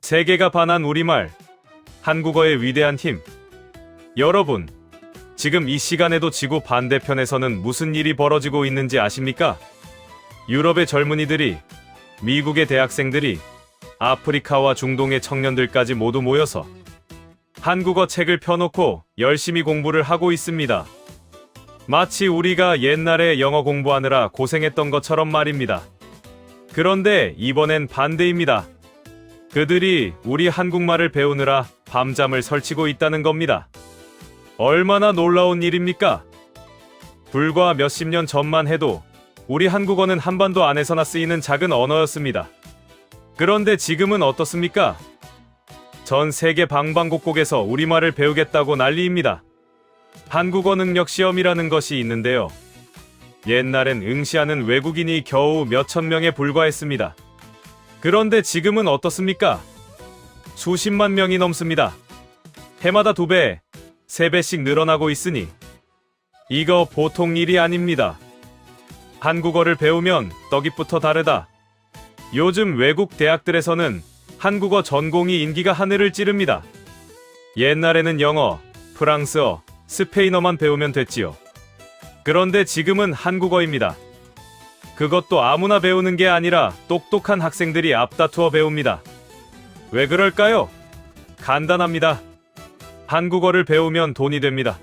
세계가 반한 우리말, 한국어의 위대한 힘. 여러분, 지금 이 시간에도 지구 반대편에서는 무슨 일이 벌어지고 있는지 아십니까? 유럽의 젊은이들이, 미국의 대학생들이, 아프리카와 중동의 청년들까지 모두 모여서 한국어 책을 펴놓고 열심히 공부를 하고 있습니다. 마치 우리가 옛날에 영어 공부하느라 고생했던 것처럼 말입니다. 그런데 이번엔 반대입니다. 그들이 우리 한국말을 배우느라 밤잠을 설치고 있다는 겁니다. 얼마나 놀라운 일입니까? 불과 몇십 년 전만 해도 우리 한국어는 한반도 안에서나 쓰이는 작은 언어였습니다. 그런데 지금은 어떻습니까? 전 세계 방방곡곡에서 우리말을 배우겠다고 난리입니다. 한국어 능력 시험이라는 것이 있는데요. 옛날엔 응시하는 외국인이 겨우 몇천 명에 불과했습니다. 그런데 지금은 어떻습니까? 수십만 명이 넘습니다. 해마다 2배, 3배씩 늘어나고 있으니 이거 보통 일이 아닙니다. 한국어를 배우면 떡잎부터 다르다. 요즘 외국 대학들에서는 한국어 전공이 인기가 하늘을 찌릅니다. 옛날에는 영어, 프랑스어, 스페인어만 배우면 됐지요. 그런데 지금은 한국어입니다. 그것도 아무나 배우는 게 아니라 똑똑한 학생들이 앞다투어 배웁니다. 왜 그럴까요? 간단합니다. 한국어를 배우면 돈이 됩니다.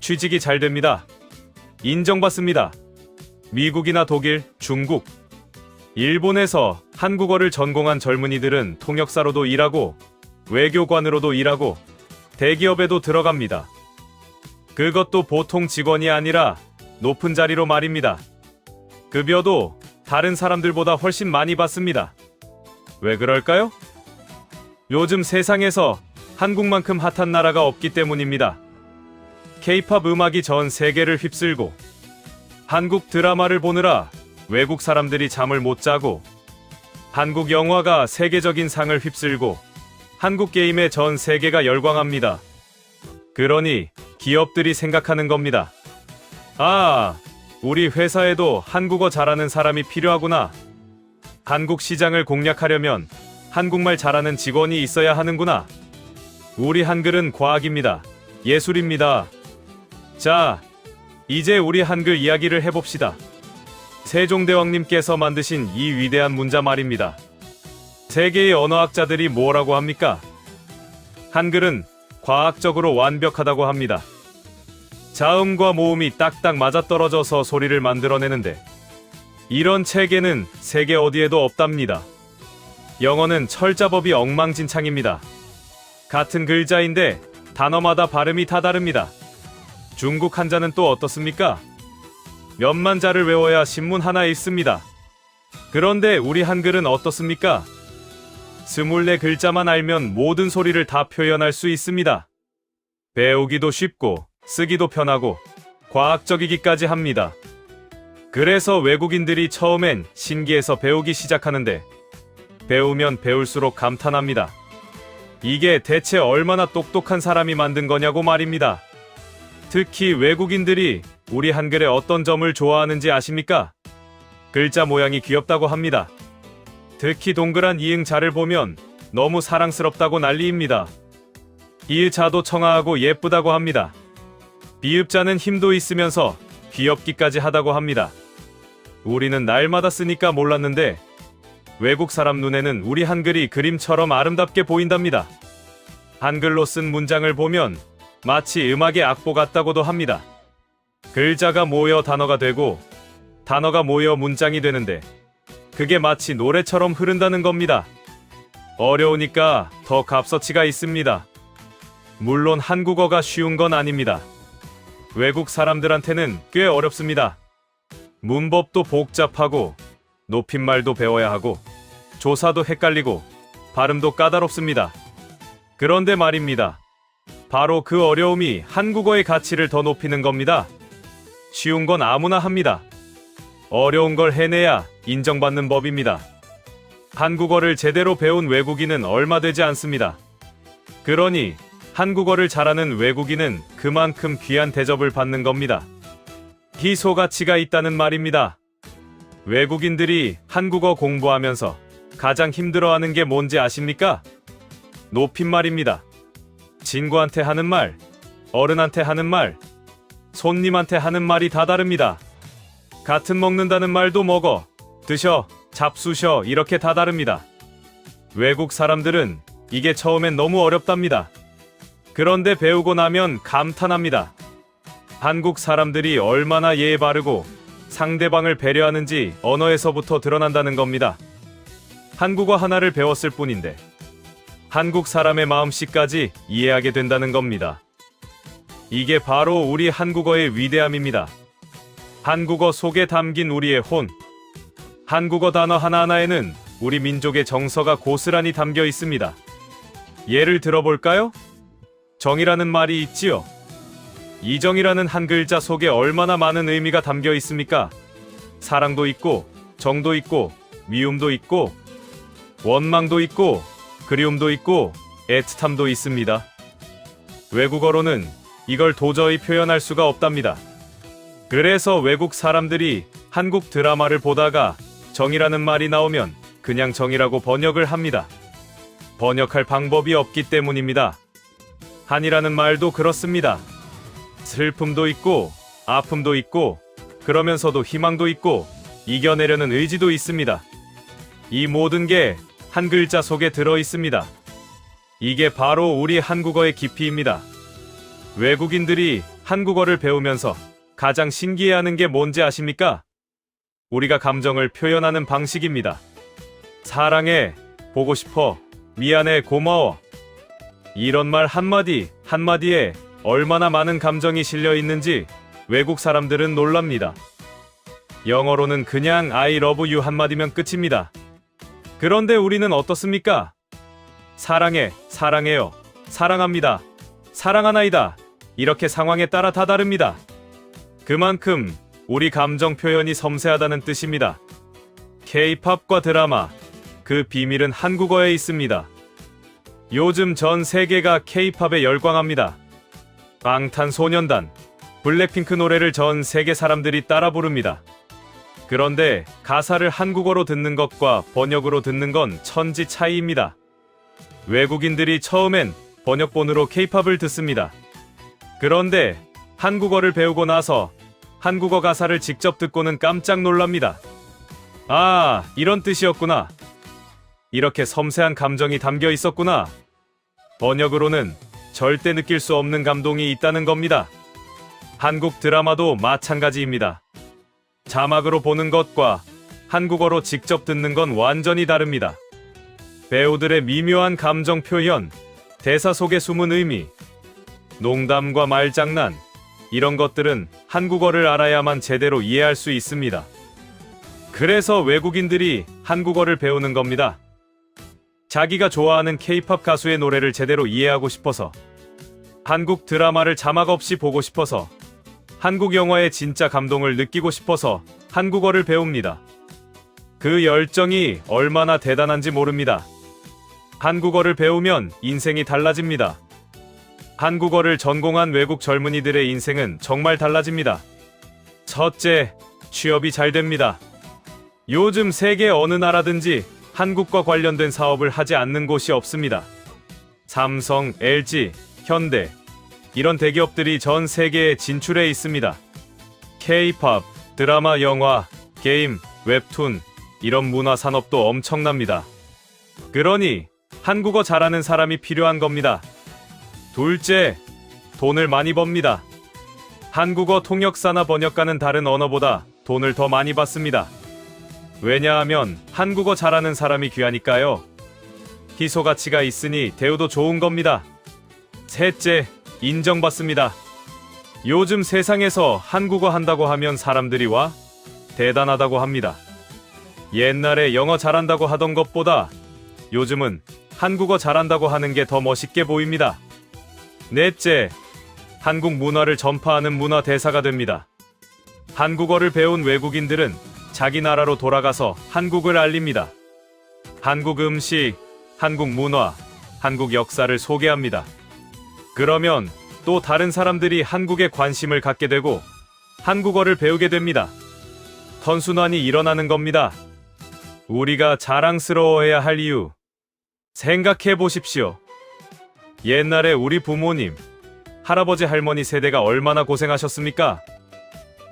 취직이 잘 됩니다. 인정받습니다. 미국이나 독일, 중국, 일본에서 한국어를 전공한 젊은이들은 통역사로도 일하고 외교관으로도 일하고 대기업에도 들어갑니다. 그것도 보통 직원이 아니라 높은 자리로 말입니다. 급여도 다른 사람들보다 훨씬 많이 받습니다. 왜 그럴까요? 요즘 세상에서 한국만큼 핫한 나라가 없기 때문입니다. K-팝 음악이 전 세계를 휩쓸고 한국 드라마를 보느라 외국 사람들이 잠을 못 자고 한국 영화가 세계적인 상을 휩쓸고 한국 게임에 전 세계가 열광합니다. 그러니 기업들이 생각하는 겁니다. 아, 우리 회사에도 한국어 잘하는 사람이 필요하구나. 한국 시장을 공략하려면 한국말 잘하는 직원이 있어야 하는구나. 우리 한글은 과학입니다. 예술입니다. 자, 이제 우리 한글 이야기를 해봅시다. 세종대왕님께서 만드신 이 위대한 문자 말입니다. 세계의 언어학자들이 뭐라고 합니까? 한글은 과학적으로 완벽하다고 합니다. 자음과 모음이 딱딱 맞아떨어져서 소리를 만들어내는데 이런 체계는 세계 어디에도 없답니다. 영어는 철자법이 엉망진창입니다. 같은 글자인데 단어마다 발음이 다 다릅니다. 중국 한자는 또 어떻습니까? 몇만 자를 외워야 신문 하나 읽습니다. 그런데 우리 한글은 어떻습니까? 24글자만 알면 모든 소리를 다 표현할 수 있습니다. 배우기도 쉽고 쓰기도 편하고 과학적이기까지 합니다. 그래서 외국인들이 처음엔 신기해서 배우기 시작하는데 배우면 배울수록 감탄합니다. 이게 대체 얼마나 똑똑한 사람이 만든 거냐고 말입니다. 특히 외국인들이 우리 한글의 어떤 점을 좋아하는지 아십니까? 글자 모양이 귀엽다고 합니다. 특히 동그란 이응자를 보면 너무 사랑스럽다고 난리입니다. 이의자도 청아하고 예쁘다고 합니다. 비읍자는 힘도 있으면서 귀엽기까지 하다고 합니다. 우리는 날마다 쓰니까 몰랐는데 외국 사람 눈에는 우리 한글이 그림처럼 아름답게 보인답니다. 한글로 쓴 문장을 보면 마치 음악의 악보 같다고도 합니다. 글자가 모여 단어가 되고 단어가 모여 문장이 되는데 그게 마치 노래처럼 흐른다는 겁니다. 어려우니까 더 값어치가 있습니다. 물론 한국어가 쉬운 건 아닙니다. 외국 사람들한테는 꽤 어렵습니다. 문법도 복잡하고 높임말도 배워야 하고 조사도 헷갈리고 발음도 까다롭습니다. 그런데 말입니다. 바로 그 어려움이 한국어의 가치를 더 높이는 겁니다. 쉬운 건 아무나 합니다. 어려운 걸 해내야 인정받는 법입니다. 한국어를 제대로 배운 외국인은 얼마 되지 않습니다. 그러니 한국어를 잘하는 외국인은 그만큼 귀한 대접을 받는 겁니다. 희소가치가 있다는 말입니다. 외국인들이 한국어 공부하면서 가장 힘들어하는 게 뭔지 아십니까? 높임말입니다. 친구한테 하는 말, 어른한테 하는 말, 손님한테 하는 말이 다 다릅니다. 같은 먹는다는 말도 먹어, 드셔, 잡수셔 이렇게 다 다릅니다. 외국 사람들은 이게 처음엔 너무 어렵답니다. 그런데 배우고 나면 감탄합니다. 한국 사람들이 얼마나 예의 바르고 상대방을 배려하는지 언어에서부터 드러난다는 겁니다. 한국어 하나를 배웠을 뿐인데 한국 사람의 마음씨까지 이해하게 된다는 겁니다. 이게 바로 우리 한국어의 위대함입니다. 한국어 속에 담긴 우리의 혼. 한국어 단어 하나하나에는 우리 민족의 정서가 고스란히 담겨 있습니다. 예를 들어볼까요? 정이라는 말이 있지요. 이 정이라는 한 글자 속에 얼마나 많은 의미가 담겨 있습니까? 사랑도 있고, 정도 있고, 미움도 있고, 원망도 있고, 그리움도 있고, 애틋함도 있습니다. 외국어로는 이걸 도저히 표현할 수가 없답니다. 그래서 외국 사람들이 한국 드라마를 보다가 정이라는 말이 나오면 그냥 정이라고 번역을 합니다. 번역할 방법이 없기 때문입니다. 한이라는 말도 그렇습니다. 슬픔도 있고, 아픔도 있고, 그러면서도 희망도 있고, 이겨내려는 의지도 있습니다. 이 모든 게 한 글자 속에 들어 있습니다. 이게 바로 우리 한국어의 깊이입니다. 외국인들이 한국어를 배우면서 가장 신기해하는 게 뭔지 아십니까? 우리가 감정을 표현하는 방식입니다. 사랑해, 보고 싶어, 미안해, 고마워. 이런 말 한마디 한마디에 얼마나 많은 감정이 실려 있는지 외국 사람들은 놀랍니다. 영어로는 그냥 I love you 한마디면 끝입니다. 그런데 우리는 어떻습니까? 사랑해, 사랑해요, 사랑합니다, 사랑하나이다. 이렇게 상황에 따라 다 다릅니다. 그만큼 우리 감정 표현이 섬세하다는 뜻입니다. K-팝과 드라마, 그 비밀은 한국어에 있습니다. 요즘 전 세계가 K-팝에 열광합니다. 방탄소년단, 블랙핑크 노래를 전 세계 사람들이 따라 부릅니다. 그런데 가사를 한국어로 듣는 것과 번역으로 듣는 건 천지 차이입니다. 외국인들이 처음엔 번역본으로 K-팝을 듣습니다. 그런데 한국어를 배우고 나서 한국어 가사를 직접 듣고는 깜짝 놀랍니다. 아, 이런 뜻이었구나. 이렇게 섬세한 감정이 담겨 있었구나. 번역으로는 절대 느낄 수 없는 감동이 있다는 겁니다. 한국 드라마도 마찬가지입니다. 자막으로 보는 것과 한국어로 직접 듣는 건 완전히 다릅니다. 배우들의 미묘한 감정 표현, 대사 속에 숨은 의미, 농담과 말장난, 이런 것들은 한국어를 알아야만 제대로 이해할 수 있습니다. 그래서 외국인들이 한국어를 배우는 겁니다. 자기가 좋아하는 K-팝 가수의 노래를 제대로 이해하고 싶어서, 한국 드라마를 자막 없이 보고 싶어서, 한국 영화의 진짜 감동을 느끼고 싶어서 한국어를 배웁니다. 그 열정이 얼마나 대단한지 모릅니다. 한국어를 배우면 인생이 달라집니다. 한국어를 전공한 외국 젊은이들의 인생은 정말 달라집니다. 첫째, 취업이 잘 됩니다. 요즘 세계 어느 나라든지 한국과 관련된 사업을 하지 않는 곳이 없습니다. 삼성, LG, 현대, 이런 대기업들이 전 세계에 진출해 있습니다. K-팝, 드라마, 영화, 게임, 웹툰, 이런 문화 산업도 엄청납니다. 그러니 한국어 잘하는 사람이 필요한 겁니다. 둘째, 돈을 많이 법니다. 한국어 통역사나 번역가는 다른 언어보다 돈을 더 많이 받습니다. 왜냐하면 한국어 잘하는 사람이 귀하니까요. 희소 가치가 있으니 대우도 좋은 겁니다. 셋째, 인정받습니다. 요즘 세상에서 한국어 한다고 하면 사람들이 와 대단하다고 합니다. 옛날에 영어 잘한다고 하던 것보다 요즘은 한국어 잘한다고 하는 게 더 멋있게 보입니다. 넷째, 한국 문화를 전파하는 문화 대사가 됩니다. 한국어를 배운 외국인들은 자기 나라로 돌아가서 한국을 알립니다. 한국 음식, 한국 문화, 한국 역사를 소개합니다. 그러면 또 다른 사람들이 한국에 관심을 갖게 되고 한국어를 배우게 됩니다. 선순환이 일어나는 겁니다. 우리가 자랑스러워해야 할 이유 생각해 보십시오. 옛날에 우리 부모님, 할아버지 할머니 세대가 얼마나 고생하셨습니까?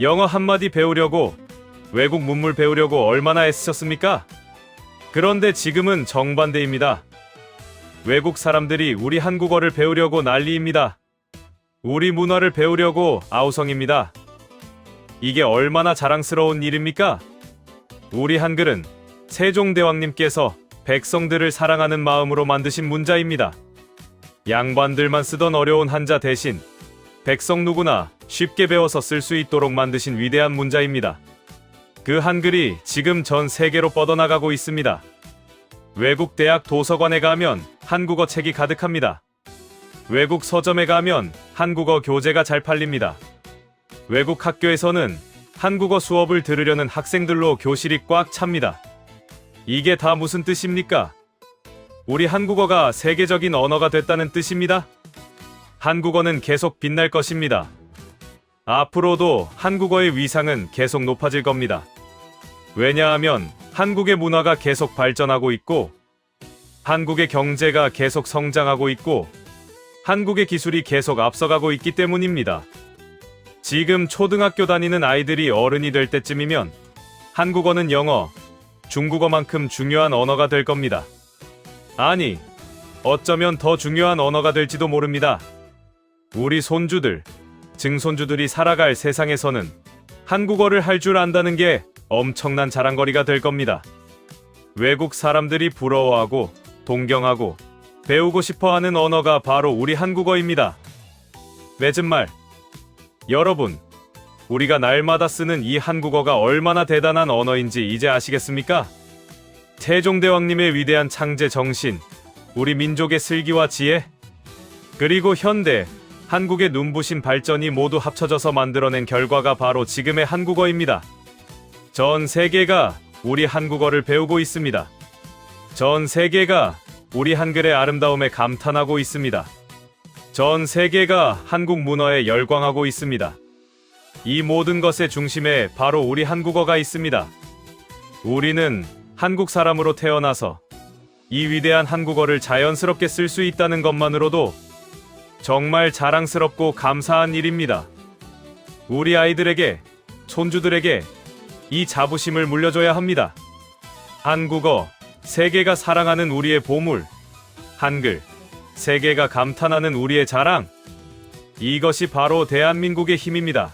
영어 한마디 배우려고, 외국 문물 배우려고 얼마나 애쓰셨습니까? 그런데 지금은 정반대입니다. 외국 사람들이 우리 한국어를 배우려고 난리입니다. 우리 문화를 배우려고 아우성입니다. 이게 얼마나 자랑스러운 일입니까? 우리 한글은 세종대왕님께서 백성들을 사랑하는 마음으로 만드신 문자입니다. 양반들만 쓰던 어려운 한자 대신 백성 누구나 쉽게 배워서 쓸 수 있도록 만드신 위대한 문자입니다. 그 한글이 지금 전 세계로 뻗어나가고 있습니다. 외국 대학 도서관에 가면 한국어 책이 가득합니다. 외국 서점에 가면 한국어 교재가 잘 팔립니다. 외국 학교에서는 한국어 수업을 들으려는 학생들로 교실이 꽉 찹니다. 이게 다 무슨 뜻입니까? 우리 한국어가 세계적인 언어가 됐다는 뜻입니다. 한국어는 계속 빛날 것입니다. 앞으로도 한국어의 위상은 계속 높아질 겁니다. 왜냐하면 한국의 문화가 계속 발전하고 있고, 한국의 경제가 계속 성장하고 있고, 한국의 기술이 계속 앞서가고 있기 때문입니다. 지금 초등학교 다니는 아이들이 어른이 될 때쯤이면 한국어는 영어, 중국어만큼 중요한 언어가 될 겁니다. 아니, 어쩌면 더 중요한 언어가 될지도 모릅니다. 우리 손주들, 증손주들이 살아갈 세상에서는 한국어를 할 줄 안다는 게 엄청난 자랑거리가 될 겁니다. 외국 사람들이 부러워하고 동경하고 배우고 싶어하는 언어가 바로 우리 한국어입니다. 맺은 말, 여러분, 우리가 날마다 쓰는 이 한국어가 얼마나 대단한 언어인지 이제 아시겠습니까? 세종대왕님의 위대한 창제 정신, 우리 민족의 슬기와 지혜, 그리고 현대, 한국의 눈부신 발전이 모두 합쳐져서 만들어낸 결과가 바로 지금의 한국어입니다. 전 세계가 우리 한국어를 배우고 있습니다. 전 세계가 우리 한글의 아름다움에 감탄하고 있습니다. 전 세계가 한국 문화에 열광하고 있습니다. 이 모든 것의 중심에 바로 우리 한국어가 있습니다. 우리는 한국 사람으로 태어나서 이 위대한 한국어를 자연스럽게 쓸 수 있다는 것만으로도 정말 자랑스럽고 감사한 일입니다. 우리 아이들에게, 손주들에게 이 자부심을 물려줘야 합니다. 한국어, 세계가 사랑하는 우리의 보물, 한글, 세계가 감탄하는 우리의 자랑, 이것이 바로 대한민국의 힘입니다.